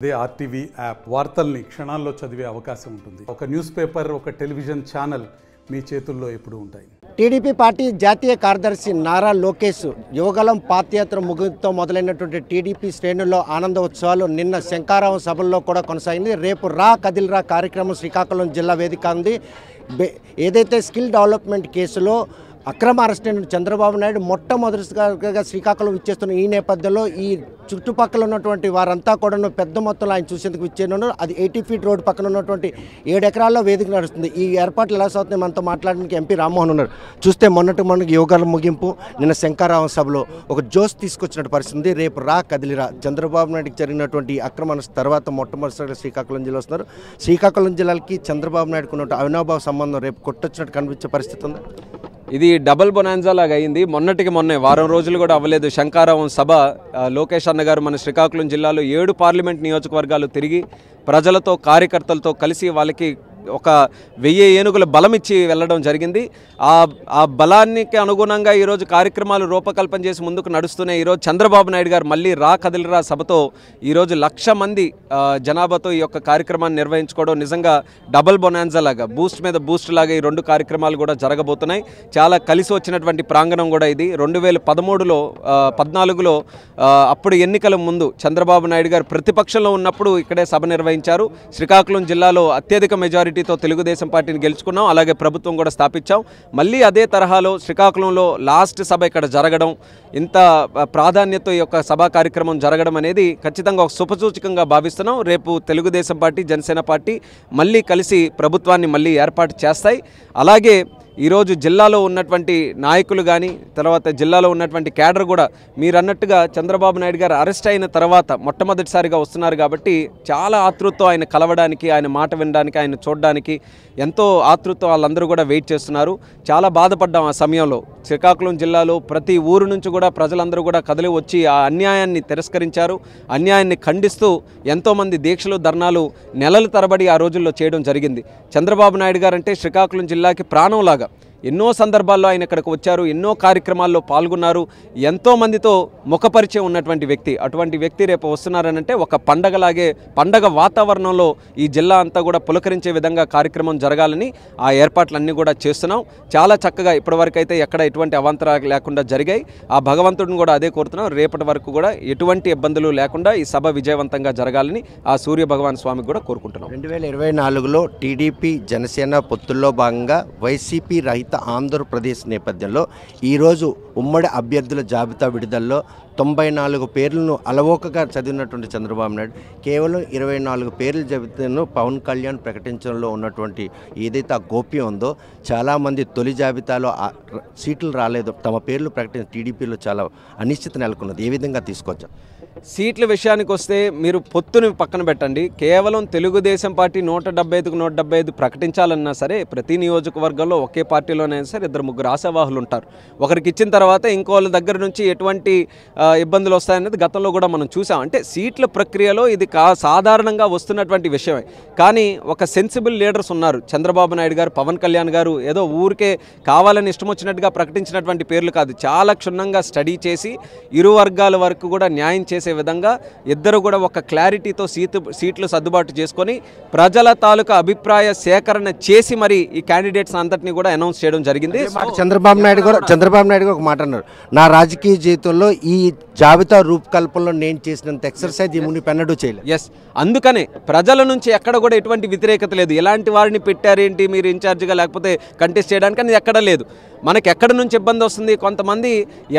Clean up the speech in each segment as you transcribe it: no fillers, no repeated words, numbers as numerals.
అదే RTV app వార్తల్ని క్షణాల్లో చదివే అవకాశం ఉంటుంది. ఒక న్యూస్ పేపర్, ఒక టెలివిజన్ ఛానల్ మీ చేతుల్లో ఎప్పుడూ ఉంటాయి. టీడీపీ పార్టీ జాతీయ కార్యదర్శి నారా లోకేష్ యువగలం పాదయాత్ర ముగింపుతో మొదలైనటువంటి టీడీపీ శ్రేణుల్లో ఆనంద ఉత్సవాలు నిన్న శంకారావం సభల్లో కూడా కొనసాగింది. రేపు రా కదిల్రా కార్యక్రమం శ్రీకాకుళం జిల్లా వేదిక ఉంది. ఏదైతే స్కిల్ డెవలప్మెంట్ కేసులో అక్రమ అరెస్ట్ అయిన చంద్రబాబు నాయుడు మొట్టమొదటిగా శ్రీకాకుళం ఇచ్చేస్తున్న ఈ నేపథ్యంలో ఈ చుట్టుపక్కల ఉన్నటువంటి వారంతా కూడా పెద్ద మొత్తంలో ఆయన చూసేందుకు ఇచ్చేయను. అది 80 ఫీట్ రోడ్డు పక్కన ఉన్నటువంటి 7 ఎకరాల్లో వేదిక నడుస్తుంది. ఈ ఏర్పాట్లు ఎలా సాగుతున్నాయి మనతో మాట్లాడడానికి ఎంపీ రామ్మోహన్ ఉన్నారు. చూస్తే మొన్నటి యోగాల ముగింపు, నిన్న శంకారావం సభలో ఒక జోస్ తీసుకొచ్చినట్టు పరిస్థితి. రేపు రా కదిలిరా చంద్రబాబు నాయుడుకి జరిగినటువంటి అక్రమ అరెస్ట్ తర్వాత మొట్టమొదటిసారిగా శ్రీకాకుళం జిల్లా వస్తున్నారు. శ్రీకాకుళం జిల్లాకి చంద్రబాబు నాయుడుకు ఉన్న అవినాభావ సంబంధం రేపు కొట్టొచ్చినట్టు కనిపించే పరిస్థితి ఉంది. ఇది డబుల్ బొనాన్జా లాగా అయింది. మొన్నటికి మొన్నే వారం రోజులు కూడా అవ్వలేదు శంకారావం సభ. లోకేష్ అన్న గారు మన శ్రీకాకుళం జిల్లాలో 7 పార్లమెంట్ నియోజకవర్గాలు తిరిగి ప్రజలతో కార్యకర్తలతో కలిసి వాళ్ళకి ఒక 1000 ఏనుగుల బలం ఇచ్చి వెళ్ళడం జరిగింది. ఆ బలానికి అనుగుణంగా ఈరోజు కార్యక్రమాలు రూపకల్పన చేసి ముందుకు నడుస్తున్నాయి. ఈరోజు చంద్రబాబు నాయుడు గారు మళ్ళీ రా కదిలిరా సభతో ఈరోజు 1,00,000 మంది జనాభాతో ఈ యొక్క కార్యక్రమాన్ని నిర్వహించుకోవడం నిజంగా డబుల్ బొనాన్జా లాగా, బూస్ట్ మీద బూస్ట్ లాగా ఈ 2 కార్యక్రమాలు కూడా జరగబోతున్నాయి. చాలా కలిసి వచ్చినటువంటి ప్రాంగణం కూడా ఇది. 2013లో 14లో అప్పుడు ఎన్నికల ముందు చంద్రబాబు నాయుడు గారు ప్రతిపక్షంలో ఉన్నప్పుడు ఇక్కడే సభ నిర్వహించారు. శ్రీకాకుళం జిల్లాలో అత్యధిక మెజారిటీతో తెలుగుదేశం పార్టీని గెలుచుకున్నాం. అలాగే ప్రభుత్వం కూడా స్థాపించాం. మళ్ళీ అదే తరహాలో శ్రీకాకుళంలో లాస్ట్ సభ ఇక్కడ జరగడం, ఇంత ప్రాధాన్యత ఈ యొక్క సభా కార్యక్రమం జరగడం అనేది ఖచ్చితంగా ఒక శుభసూచకంగా భావిస్తున్నాం. రేపు తెలుగుదేశం పార్టీ, జనసేన పార్టీ మళ్ళీ కలిసి ప్రభుత్వాన్ని మళ్ళీ ఏర్పాటు చేస్తాయి. అలాగే ఈరోజు జిల్లాలో ఉన్నటువంటి నాయకులు కానీ, తర్వాత జిల్లాలో ఉన్నటువంటి క్యాడర్ కూడా మీరు అన్నట్టుగా చంద్రబాబు నాయుడు గారు అరెస్ట్ అయిన తర్వాత మొట్టమొదటిసారిగా వస్తున్నారు కాబట్టి చాలా ఆతృతతో ఆయన కలవడానికి, ఆయన మాట వినడానికి, ఆయన చూడడానికి ఎంతో ఆతృతతో వాళ్ళందరూ కూడా వెయిట్ చేస్తున్నారు. చాలా బాధపడ్డాం ఆ సమయంలో. శ్రీకాకుళం జిల్లాలో ప్రతి ఊరు నుంచి కూడా ప్రజలందరూ కూడా కదిలి వచ్చి ఆ అన్యాయాన్ని తిరస్కరించారు. అన్యాయాన్ని ఖండిస్తూ ఎంతోమంది దీక్షలు, ధర్నాలు నెలల తరబడి ఆ రోజుల్లో చేయడం జరిగింది. చంద్రబాబు నాయుడు గారు అంటే శ్రీకాకుళం జిల్లాకి ప్రాణంలాగా ఎన్నో సందర్భాల్లో ఆయన ఇక్కడికి వచ్చారు, ఎన్నో కార్యక్రమాల్లో పాల్గొన్నారు, ఎంతోమందితో ముఖపరిచయం ఉన్నటువంటి వ్యక్తి. అటువంటి వ్యక్తి రేపు వస్తున్నారనంటే ఒక పండగలాగే, పండగ వాతావరణంలో ఈ జిల్లా అంతా కూడా పులకరించే విధంగా కార్యక్రమం జరగాలని ఆ ఏర్పాట్లన్నీ కూడా చేస్తున్నాం. చాలా చక్కగా ఇప్పటివరకు అయితే ఎక్కడ ఎటువంటి అవాంతరాలు లేకుండా జరిగాయి. ఆ భగవంతుడిని కూడా అదే కోరుతున్నాం. రేపటి వరకు కూడా ఎటువంటి ఇబ్బందులు లేకుండా ఈ సభ విజయవంతంగా జరగాలని ఆ సూర్య భగవాన్ స్వామికి కూడా కోరుకుంటున్నాం. 2024లో టీడీపీ జనసేన పొత్తుల్లో భాగంగా వైసీపీ రహిత ఆంధ్రప్రదేశ్ నేపథ్యంలో ఈరోజు ఉమ్మడి అభ్యర్థుల జాబితా విడుదలలో 94 పేర్లను అలవోకగా చదివినటువంటి చంద్రబాబు నాయుడు కేవలం 24 పేర్ల జాబితాను పవన్ కళ్యాణ్ ప్రకటించడంలో ఉన్నటువంటి ఏదైతే ఆ గోప్యం ఉందో, చాలామంది తొలి జాబితాలో సీట్లు రాలేదు, తమ పేర్లు ప్రకటించిన టీడీపీలో చాలా అనిశ్చిత నెలకొన్నది. ఏ విధంగా తీసుకోవచ్చు? సీట్ల విషయానికి వస్తే మీరు పొత్తుని పక్కన పెట్టండి. కేవలం తెలుగుదేశం పార్టీ 175కు 175 ప్రకటించాలన్నా సరే ప్రతి నియోజకవర్గంలో ఒకే పార్టీలోనైనా సరే 2-3 ఆశావాహులు ఉంటారు. ఒకరికి ఇచ్చిన తర్వాత ఇంకోళ్ళ దగ్గర నుంచి ఎటువంటి ఇబ్బందులు వస్తాయనేది గతంలో కూడా మనం చూసాం. అంటే సీట్ల ప్రక్రియలో ఇది సాధారణంగా వస్తున్నటువంటి విషయమే. కానీ ఒక సెన్సిబుల్ లీడర్స్ ఉన్నారు. చంద్రబాబు నాయుడు గారు, పవన్ కళ్యాణ్ గారు ఏదో ఊరికే కావాలని ఇష్టం వచ్చినట్టుగా ప్రకటించినటువంటి పేర్లు కాదు. చాలా క్షుణ్ణంగా స్టడీ చేసి ఇరు వర్గాల వరకు కూడా న్యాయం చేసే విధంగా ఇద్దరు కూడా ఒక క్లారిటీతో సీట్లు సర్దుబాటు చేసుకొని ప్రజల తాలూకా అభిప్రాయ సేకరణ చేసి మరి ఈ క్యాండిడేట్స్ అంతటిని కూడా అనౌన్స్ చేయడం జరిగింది. చంద్రబాబు నాయుడు గారు ఒక మాట అన్నారు, నా రాజకీయ జీవితంలో ఈ జాబితా రూపకల్పనలో నేను చేసినంత ఎక్సర్సైజ్ ఈ ముని పెన్నడూ చేయలేదు. ఎస్, అందుకనే ప్రజల నుంచి ఎక్కడ కూడా ఎటువంటి వ్యతిరేకత లేదు. ఎలాంటి వారిని పెట్టారేంటి మీరు ఇన్ఛార్జిగా లేకపోతే కంటెస్ట్ చేయడానికి అనేది ఎక్కడ లేదు. మనకి ఎక్కడి నుంచి ఇబ్బంది వస్తుంది, కొంతమంది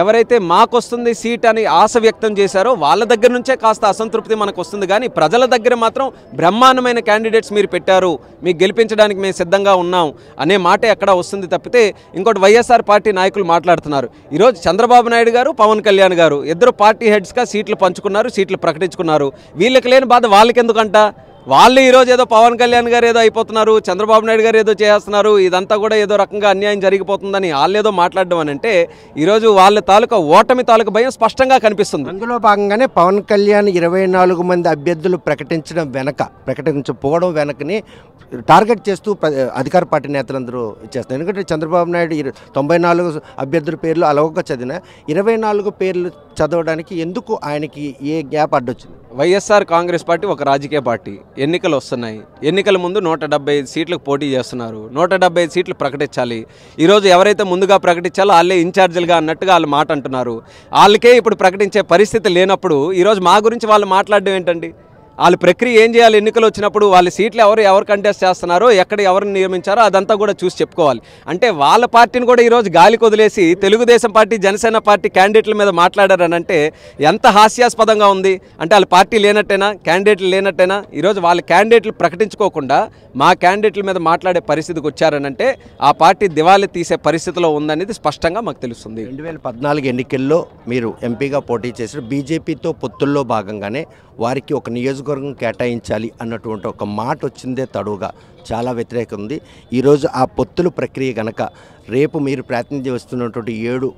ఎవరైతే మాకు వస్తుంది సీట్ అని ఆశ వ్యక్తం చేశారో వాళ్ళ దగ్గర నుంచే కాస్త అసంతృప్తి మనకు వస్తుంది. కానీ ప్రజల దగ్గర మాత్రం బ్రహ్మాండమైన క్యాండిడేట్స్ మీరు పెట్టారు, మీకు గెలిపించడానికి మేము సిద్ధంగా ఉన్నాం అనే మాట ఎక్కడ వస్తుంది తప్పితే ఇంకోటి వైఎస్ఆర్ పార్టీ నాయకులు మాట్లాడుతున్నారు. ఈరోజు చంద్రబాబు నాయుడు గారు, పవన్ కళ్యాణ్ గారు ఇద్దరు పార్టీ హెడ్స్గా సీట్లు పంచుకున్నారు, సీట్లు ప్రకటించుకున్నారు. వీళ్ళకి లేని బాధ వాళ్ళకి ఎందుకంట? వాళ్ళు ఈరోజు ఏదో పవన్ కళ్యాణ్ గారు ఏదో అయిపోతున్నారు, చంద్రబాబు నాయుడు గారు ఏదో చేస్తున్నారు, ఇదంతా కూడా ఏదో రకంగా అన్యాయం జరిగిపోతుందని వాళ్ళు ఏదో మాట్లాడడం అని అంటే ఈరోజు వాళ్ళ తాలూకా ఓటమి తాలూకా భయం స్పష్టంగా కనిపిస్తుంది. అందులో భాగంగానే పవన్ కళ్యాణ్ 24 మంది అభ్యర్థులు ప్రకటించకపోవడం వెనకని టార్గెట్ చేస్తూ అధికార పార్టీ నేతలందరూ ఇచ్చేస్తారు. ఎందుకంటే చంద్రబాబు నాయుడు 94 అభ్యర్థుల పేర్లు అలవక చదివిన 24 పేర్లు చదవడానికి ఎందుకు ఆయనకి ఏ గ్యాప్ అడ్డొచ్చింది? వైఎస్ఆర్ కాంగ్రెస్ పార్టీ ఒక రాజకీయ పార్టీ. ఎన్నికలు వస్తున్నాయి. ఎన్నికల ముందు 175 సీట్లకు పోటీ చేస్తున్నారు. 175 సీట్లు ప్రకటించాలి. ఈరోజు ఎవరైతే ముందుగా ప్రకటించాలో వాళ్ళే ఇన్ఛార్జీలుగా అన్నట్టుగా వాళ్ళు మాట అంటున్నారు. వాళ్ళకే ఇప్పుడు ప్రకటించే పరిస్థితి లేనప్పుడు ఈరోజు మా గురించి వాళ్ళు మాట్లాడడం ఏంటండి? వాళ్ళ ప్రక్రియ ఏం చేయాలి? ఎన్నికలు వచ్చినప్పుడు వాళ్ళ సీట్లు ఎవరు కంటెస్ట్ చేస్తున్నారో, ఎక్కడ ఎవరిని నియమించారో అదంతా కూడా చూసి చెప్పుకోవాలి. అంటే వాళ్ళ పార్టీని కూడా ఈరోజు గాలికి వదిలేసి తెలుగుదేశం పార్టీ, జనసేన పార్టీ క్యాండిడేట్ల మీద మాట్లాడారనంటే ఎంత హాస్యాస్పదంగా ఉంది. అంటే వాళ్ళ పార్టీ లేనట్టేనా, క్యాండిడేట్లు లేనట్టేనా? ఈరోజు వాళ్ళ క్యాండిడేట్లు ప్రకటించుకోకుండా మా క్యాండిడేట్ల మీద మాట్లాడే పరిస్థితికి వచ్చారనంటే ఆ పార్టీ దివాళీ తీసే పరిస్థితిలో ఉందనేది స్పష్టంగా మాకు తెలుస్తుంది. 2014 ఎన్నికల్లో మీరు ఎంపీగా పోటీ చేసిన బీజేపీతో పొత్తుల్లో భాగంగానే వారికి ఒక నియోజకవర్గం కేటాయించాలి అన్నటువంటి ఒక మాట వచ్చిందే తడువుగా చాలా వ్యతిరేకం ఉంది. ఈరోజు ఆ పొత్తుల ప్రక్రియ కనుక రేపు మీరు ప్రాతినిధ్యం వస్తున్నటువంటి 7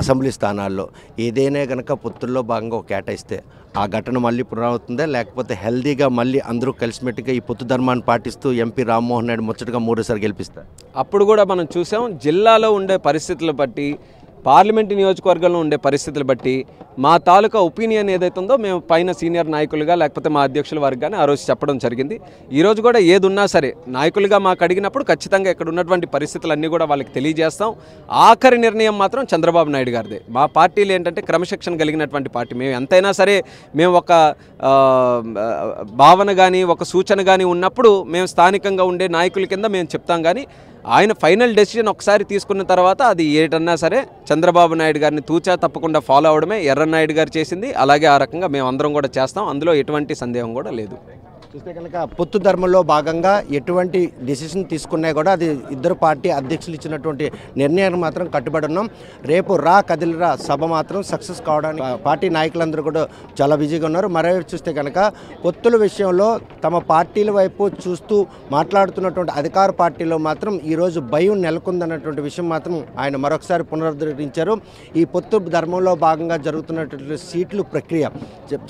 అసెంబ్లీ స్థానాల్లో ఏదైనా కనుక పొత్తుల్లో భాగంగా ఒక కేటాయిస్తే ఆ ఘటన మళ్ళీ పునరావుతుందా, లేకపోతే హెల్దీగా మళ్ళీ అందరూ కలిసిమెట్టుగా ఈ పొత్తు ధర్మాన్ని పాటిస్తూ ఎంపీ రామ్మోహన్ నాయుడు ముచ్చటగా 3సారి గెలిపిస్తారు? అప్పుడు కూడా మనం చూసాం, జిల్లాలో ఉండే పరిస్థితులు బట్టి, పార్లమెంటు నియోజకవర్గంలో ఉండే పరిస్థితులు బట్టి మా తాలూకా ఒపీనియన్ ఏదైతే ఉందో మేము పైన సీనియర్ నాయకులుగా లేకపోతే మా అధ్యక్షుల వారికి కానీ ఆ రోజు చెప్పడం జరిగింది. ఈరోజు కూడా ఏది ఉన్నా సరే నాయకులుగా మాకు అడిగినప్పుడు ఖచ్చితంగా ఇక్కడ ఉన్నటువంటి పరిస్థితులన్నీ కూడా వాళ్ళకి తెలియజేస్తాం. ఆఖరి నిర్ణయం మాత్రం చంద్రబాబు నాయుడు గారిదే. మా పార్టీలు ఏంటంటే క్రమశిక్షణ కలిగినటువంటి పార్టీ. మేము ఎంతైనా సరే మేము ఒక భావన కానీ ఒక సూచన కానీ ఉన్నప్పుడు మేము స్థానికంగా ఉండే నాయకుల కింద మేము చెప్తాం. కానీ ఆయన ఫైనల్ డెసిషన్ ఒకసారి తీసుకున్న తర్వాత అది ఏటన్నా సరే చంద్రబాబు నాయుడు గారిని తూచా తప్పకుండా ఫాలో అవడమే ఎర్రన్నాయుడు గారు చేసింది. అలాగే ఆ రకంగా మేము అందరం కూడా చేస్తాం. అందులో ఎటువంటి సందేహం కూడా లేదు. చూస్తే కనుక పొత్తు ధర్మంలో భాగంగా ఎటువంటి డెసిషన్ తీసుకున్నా కూడా అది ఇద్దరు పార్టీ అధ్యక్షులు ఇచ్చినటువంటి నిర్ణయాన్ని మాత్రం కట్టుబడి ఉన్నాం. రేపు రా కదిలిరా సభ మాత్రం సక్సెస్ కావడానికి పార్టీ నాయకులందరూ కూడా చాలా బిజీగా ఉన్నారు. మరోవైపు చూస్తే కనుక పొత్తుల విషయంలో తమ పార్టీల వైపు చూస్తూ మాట్లాడుతున్నటువంటి అధికార పార్టీలో మాత్రం ఈరోజు భయం నెలకొందన్నటువంటి విషయం మాత్రం ఆయన మరొకసారి పునరుద్ధరించారు. ఈ పొత్తు ధర్మంలో భాగంగా జరుగుతున్నటువంటి సీట్లు ప్రక్రియ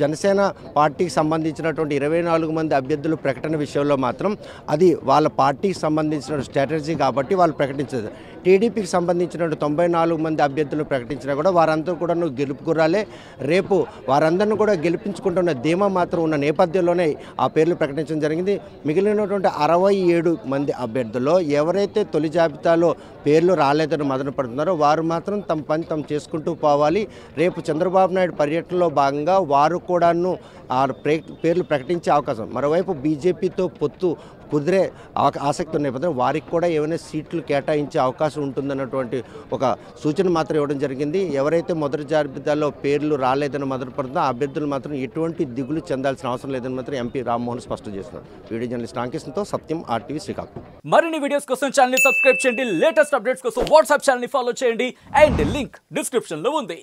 జనసేన పార్టీకి సంబంధించినటువంటి 24 మంది అభ్యర్థుల ప్రకటన విషయంలో మాత్రం అది వాళ్ళ పార్టీకి సంబంధించిన స్ట్రాటజీ కాబట్టి వాళ్ళు ప్రకటించదు. టీడీపీకి సంబంధించిన 94 మంది అభ్యర్థులను ప్రకటించినా కూడా వారందరూ కూడా గెలుపుకురాలే. రేపు వారందరిని కూడా గెలిపించుకుంటున్న ధీమా మాత్రం ఉన్న నేపథ్యంలోనే ఆ పేర్లు ప్రకటించడం జరిగింది. మిగిలినటువంటి 67 మంది అభ్యర్థుల్లో ఎవరైతే తొలి జాబితాలో పేర్లు రాలేదని మదన పడుతున్నారో వారు మాత్రం తమ పని తాము చేసుకుంటూ పోవాలి. రేపు చంద్రబాబు నాయుడు పర్యటనలో భాగంగా వారు కూడాను ఆ పేర్లు ప్రకటించే అవకాశం. మరోవైపు బీజేపీతో పొత్తు కుదిరే ఆసక్తి ఉన్న నేపథ్యంలో వారికి కూడా ఏమైనా సీట్లు కేటాయించే అవకాశం ఉంటుందన్నటువంటి ఒక సూచన మాత్రం ఇవ్వడం జరిగింది. ఎవరైతే మొదటి జాబితాలో పేర్లు రాలేదని మొదలుపడుతుందో ఆ అభ్యర్థులు మాత్రం ఎటువంటి దిగులు చెందాల్సిన అవసరం లేదని మాత్రం ఎంపీ రామ్మోహన్ స్పష్టం చేస్తున్నారు. వీడియో జర్నలిస్ట్ రాంకృష్ణతో సత్యం, RTV శ్రీకాకుళం. మరిన్ని వీడియోస్ కోసం ఛానల్ ని సబ్స్క్రైబ్ చేయండి. లేటెస్ట్ అప్డేట్స్ కోసం వాట్సాప్ ఛానల్ ని ఫాలో చేయండి. అండ్ లింక్ డిస్క్రిప్షన్ లో ఉంది.